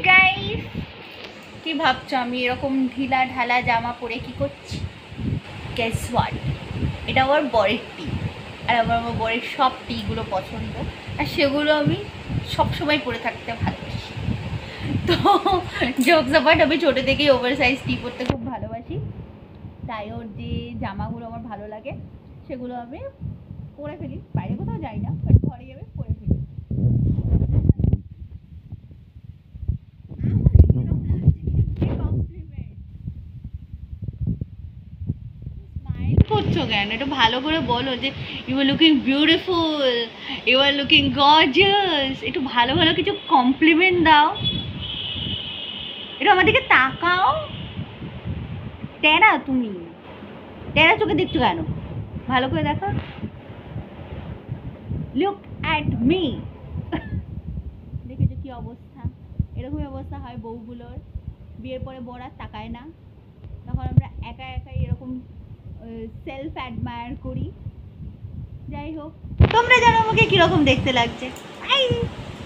Guys, কি ভাবছো আমি এরকম ঢিলা ঢালা জামা পরে কি করছি? গেস হোয়াট, এটা আমার বরের টি। আর আমার বরের সব টিগুলো পছন্দ, আর সেগুলো আমি সবসময় পরে থাকতে ভালোবাসি। তো জোকস অ্যাপার্ট, আমি ছোটো থেকেই ওভার সাইজ টি পরতে খুব ভালোবাসি, তাই ওর যে জামাগুলো আমার ভালো লাগে সেগুলো আমি পরে ফেলি। বাইরে কোথাও যাই না, বাট ঘরে যাবে পরে ফেলি। করছো কেন? একটু ভালো করে বলো যে you are looking beautiful, you are looking gorgeous. একটু ভালো ভালো কিছু কমপ্লিমেন্ট দাও, একটু আমার দিকে তাকাও। টেরা তুমি, টেরা চোখে দেখছো কেন? ভালো করে দেখো, লুক অ্যাট মি। দেখেছো কি অবস্থা? এরকমই অবস্থা হয় বউগুলোর, বিয়ের পরে বর আর তাকায় না, তখন আমরা একা একাই এরকম সেলফ অ্যাডমায়ার করি। যাই হোক, তোমরা জানো আমাকে কিরকম দেখতে লাগছে।